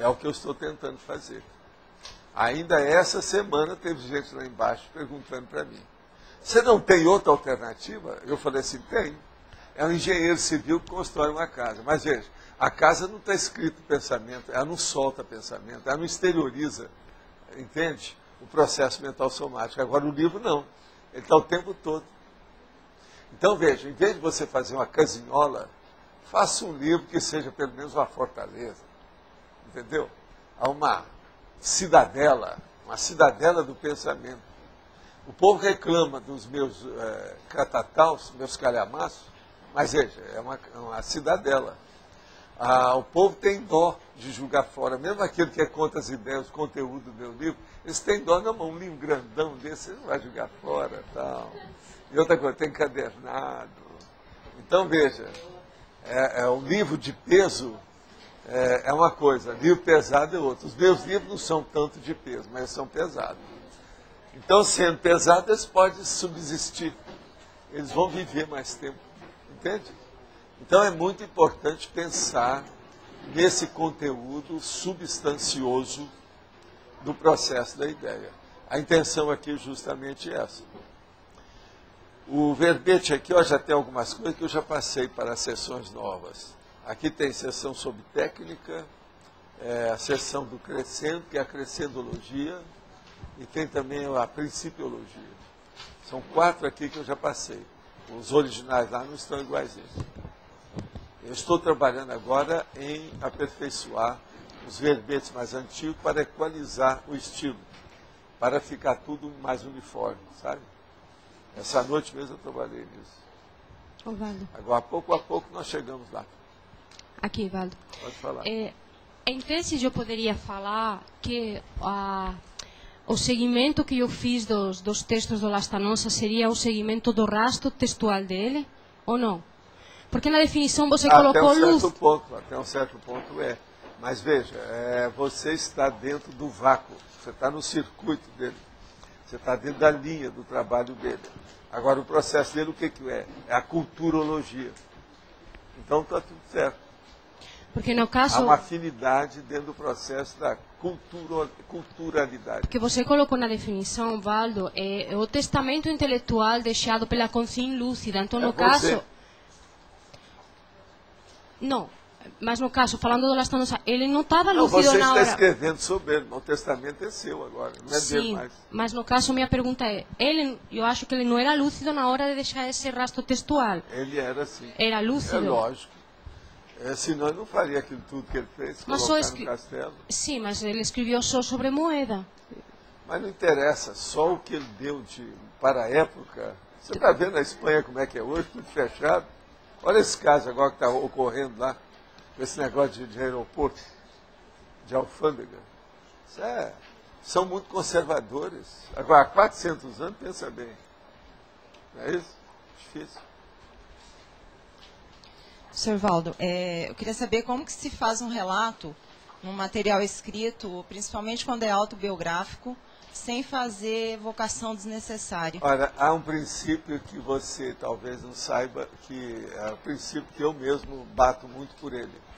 É o que eu estou tentando fazer. Ainda essa semana teve gente lá embaixo perguntando para mim, você não tem outra alternativa? Eu falei assim, tem. É um engenheiro civil que constrói uma casa. Mas veja, a casa não está escrito pensamento, ela não solta pensamento, ela não exterioriza, entende? O processo mental somático. Agora o livro não, ele está o tempo todo. Então veja, em vez de você fazer uma casinhola, faça um livro que seja pelo menos uma fortaleza, entendeu? Há uma cidadela do pensamento. O povo reclama dos meus catataus, meus calhamaços, mas veja, é uma cidadela. O povo tem dó de julgar fora, mesmo aquele que é contra as ideias, o conteúdo do meu livro, eles têm dó, não, um livro grandão desse, você não vai julgar fora, tal. E outra coisa, tem encadernado. Então, veja, o livro de peso é uma coisa, livro pesado é outra. Os meus livros não são tanto de peso, mas são pesados. Então, sendo pesados, eles podem subsistir. Eles vão viver mais tempo, entende? Então, é muito importante pensar nesse conteúdo substancioso do processo da ideia. A intenção aqui é justamente essa. O verbete aqui, já tem algumas coisas que eu já passei para as sessões novas. Aqui tem sessão sobre técnica, a sessão do crescendo, que é a crescendologia, e tem também a principiologia. São 4 aqui que eu já passei. Os originais lá não estão iguaizinhos. Eu estou trabalhando agora em aperfeiçoar os verbetes mais antigos para equalizar o estilo, para ficar tudo mais uniforme, sabe? Essa noite mesmo eu trabalhei nisso. Ô, Valdo. Agora, pouco a pouco, nós chegamos lá. Aqui, Valdo. Pode falar. Em tese, eu poderia falar que o segmento que eu fiz dos textos do Lastanosa seria o segmento do rastro textual dele, ou não? Porque na definição você colocou luz. Até um certo ponto é. Mas veja, você está dentro do vácuo, você está no circuito dele. Você está dentro da linha do trabalho dele. Agora, o processo dele, o que é? É a culturologia. Então, está tudo certo. Porque no caso... Há uma afinidade dentro do processo da culturalidade. Porque você colocou na definição, Valdo, é o testamento intelectual deixado pela consciência lúcida. Então, no caso... Não. Mas no caso, falando do Lastanosa, ele não estava lúcido na hora... Você está escrevendo sobre ele, mas o testamento é seu agora, não é dele mais. Mas no caso, minha pergunta é, eu acho que ele não era lúcido na hora de deixar esse rastro textual. Ele era sim. Era lúcido? É lógico. Senão ele não faria aquilo tudo que ele fez, colocar no castelo. Sim, mas ele escreveu só sobre moeda. Mas não interessa, só o que ele deu para a época. Você está vendo a Espanha como é que é hoje, tudo fechado? Olha esse caso agora que está ocorrendo lá. Esse negócio de aeroporto, de alfândega. São muito conservadores. Agora, há 400 anos, pensa bem. Não é isso? Difícil. Sr. Valdo, eu queria saber como que se faz um relato num material escrito, principalmente quando é autobiográfico, sem fazer evocação desnecessária. Olha, há um princípio que você talvez não saiba, que é o princípio que eu mesmo bato muito por ele.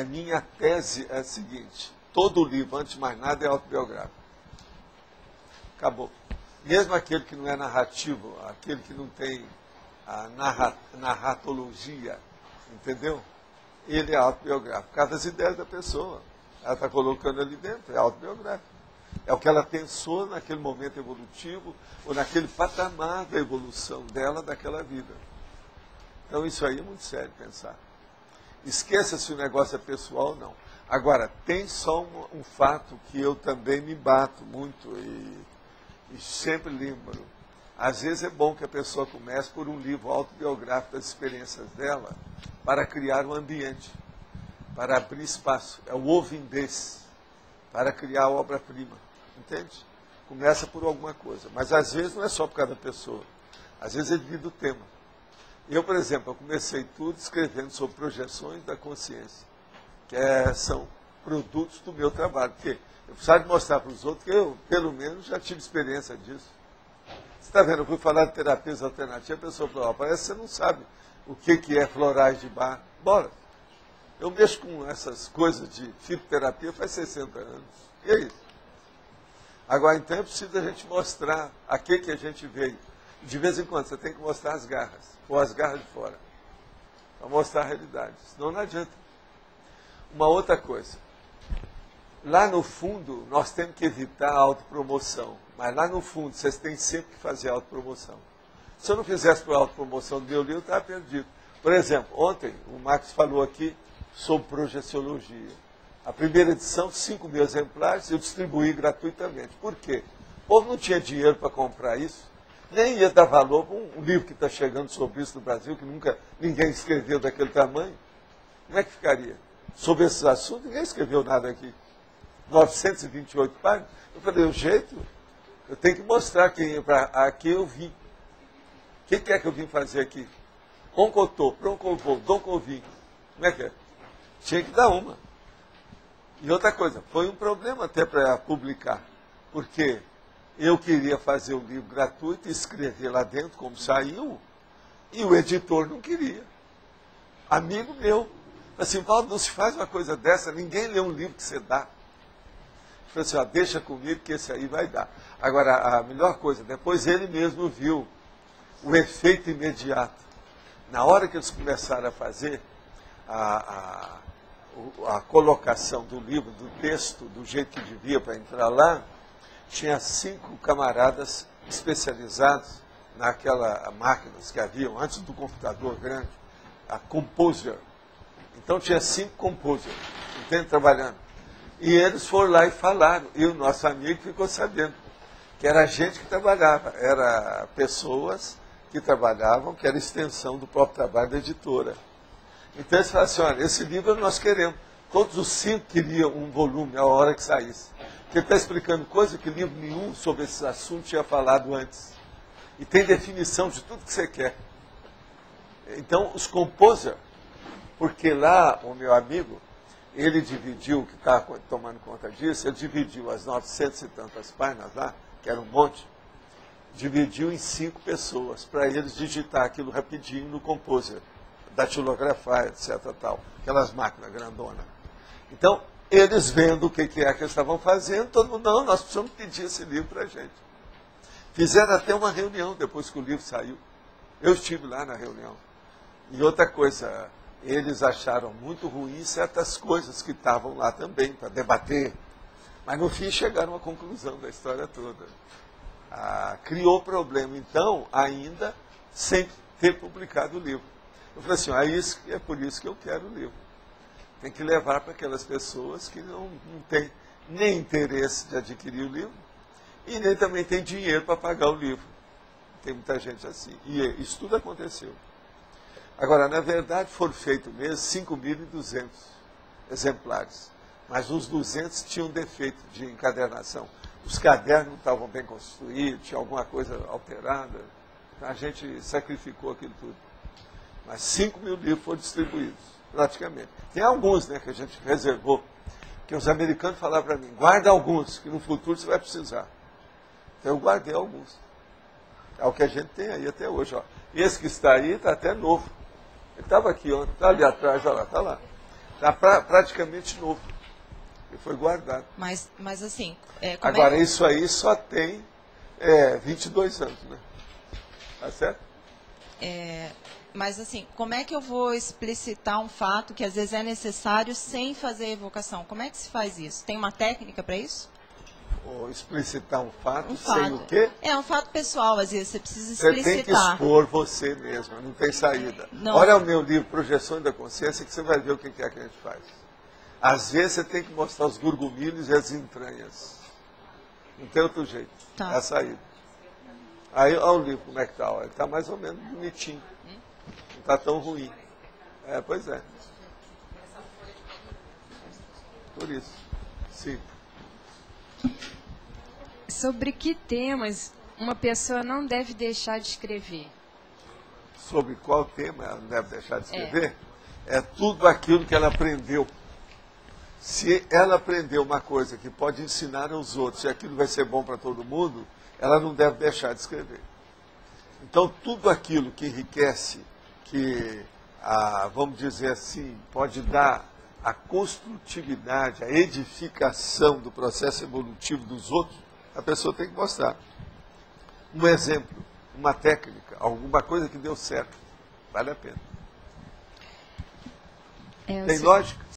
Minha tese é a seguinte: todo livro, antes de mais nada, é autobiográfico. Acabou. Mesmo aquele que não é narrativo, aquele que não tem a narratologia, entendeu? Ele é autobiográfico. Por causa das ideias da pessoa. Ela está colocando ali dentro, é autobiográfico. É o que ela pensou naquele momento evolutivo, ou naquele patamar da evolução dela, daquela vida. Então isso aí é muito sério pensar. Esqueça se o negócio é pessoal ou não. Agora, tem só um fato que eu também me bato muito e sempre lembro. Às vezes é bom que a pessoa comece por um livro autobiográfico das experiências dela para criar um ambiente, para abrir espaço. É o ouvindez, para criar a obra-prima. Entende? Começa por alguma coisa. Mas às vezes não é só por causa da pessoa. Às vezes é devido ao tema. Eu, por exemplo, comecei tudo escrevendo sobre projeções da consciência, que são produtos do meu trabalho. Porque eu precisava mostrar para os outros que eu, pelo menos, já tive experiência disso. Você está vendo, eu fui falar de terapias alternativas, a pessoa falou, parece que você não sabe o que é florais de bar. Bora. Eu mexo com essas coisas de fitoterapia faz 60 anos. E é isso. Agora, então, é preciso a gente mostrar a que a gente veio. De vez em quando, você tem que mostrar as garras, ou as garras de fora, para mostrar a realidade. Senão não adianta. Uma outra coisa. Lá no fundo, nós temos que evitar a autopromoção. Mas lá no fundo, vocês têm sempre que fazer autopromoção. Se eu não fizesse a autopromoção do meu livro, eu estava perdido. Por exemplo, ontem o Marcos falou aqui sobre projeciologia. A primeira edição, 5.000 exemplares, eu distribuí gratuitamente. Por quê? O povo não tinha dinheiro para comprar isso, nem ia dar valor para um livro que está chegando sobre isso no Brasil, que nunca ninguém escreveu daquele tamanho. Como é que ficaria? Sobre esses assuntos, ninguém escreveu nada aqui. 928 páginas. Eu falei, o jeito, eu tenho que mostrar que aqui eu vim. O que é que eu vim fazer aqui? Oncotô, Broncovô, Doncovim. Como é que é? Tinha que dar uma. E outra coisa, foi um problema até para publicar, porque eu queria fazer o livro gratuito e escrever lá dentro como saiu, e o editor não queria. Amigo meu, assim, Paulo, não se faz uma coisa dessa, ninguém lê um livro que você dá. Eu falei assim, ó, deixa comigo que esse aí vai dar. Agora, a melhor coisa, depois ele mesmo viu o efeito imediato. Na hora que eles começaram a fazer a colocação do livro, do texto, do jeito que devia para entrar lá, tinha 5 camaradas especializados naquelas máquinas que haviam antes do computador grande, a Composer. Então tinha 5 Composer, entende, trabalhando. E eles foram lá e falaram, e o nosso amigo ficou sabendo, que era gente que trabalhava, eram pessoas que trabalhavam, que era extensão do próprio trabalho da editora. Então eles falaram assim, olha, esse livro nós queremos. Todos os 5 queriam um volume a hora que saísse. Porque ele está explicando coisa que livro nenhum sobre esses assuntos tinha falado antes. E tem definição de tudo que você quer. Então, os composer, porque lá o meu amigo, ele dividiu, que está tomando conta disso, ele dividiu as 900 e tantas páginas lá, que era um monte, dividiu em 5 pessoas, para eles digitar aquilo rapidinho no composer, datilografar, etc. Tal, aquelas máquinas grandonas. Então, eles vendo o que é que eles estavam fazendo, todo mundo, não, nós precisamos pedir esse livro para a gente. Fizeram até uma reunião depois que o livro saiu. Eu estive lá na reunião. E outra coisa, eles acharam muito ruim certas coisas que estavam lá também, para debater. Mas no fim chegaram à conclusão da história toda. Criou problema, então, ainda sem ter publicado o livro. Eu falei assim, é por isso que eu quero o livro. Tem que levar para aquelas pessoas que não têm nem interesse de adquirir o livro e nem também tem dinheiro para pagar o livro. Tem muita gente assim. E isso tudo aconteceu. Agora, na verdade, foram feitos mesmo 5.200 exemplares. Mas uns 200 tinham defeito de encadernação. Os cadernos não estavam bem construídos, tinha alguma coisa alterada. A gente sacrificou aquilo tudo. Mas 5.000 livros foram distribuídos, praticamente. Tem alguns, né, que a gente reservou, que os americanos falaram para mim, guarda alguns, que no futuro você vai precisar. Então eu guardei alguns. É o que a gente tem aí até hoje. Ó. Esse que está aí está até novo. Ele estava aqui ontem, está ali atrás, olha lá, está lá. Está praticamente novo. Ele foi guardado. Mas assim... Agora, isso aí só tem 22 anos, né? Tá certo? Mas assim, como é que eu vou explicitar um fato que às vezes é necessário sem fazer evocação? Como é que se faz isso? Tem uma técnica para isso? Ou explicitar um fato sem o quê? É um fato pessoal, às vezes você precisa explicitar. Você tem que expor você mesmo, não tem saída. Não. Olha o meu livro, Projeções da Consciência, que você vai ver o que é que a gente faz. Às vezes você tem que mostrar os gurgumilhos e as entranhas. Não tem outro jeito. Tá. É a saída. Aí, olha o livro como é que está. Ele está mais ou menos bonitinho. Não está tão ruim. Pois é. Por isso. Sim. Sobre que temas uma pessoa não deve deixar de escrever? Sobre qual tema ela não deve deixar de escrever? É tudo aquilo que ela aprendeu. Se ela aprendeu uma coisa que pode ensinar aos outros e aquilo vai ser bom para todo mundo, ela não deve deixar de escrever. Então, tudo aquilo que enriquece, que vamos dizer assim, pode dar a construtividade, a edificação do processo evolutivo dos outros, a pessoa tem que mostrar. Um exemplo, uma técnica, alguma coisa que deu certo. Vale a pena. Tem lógica?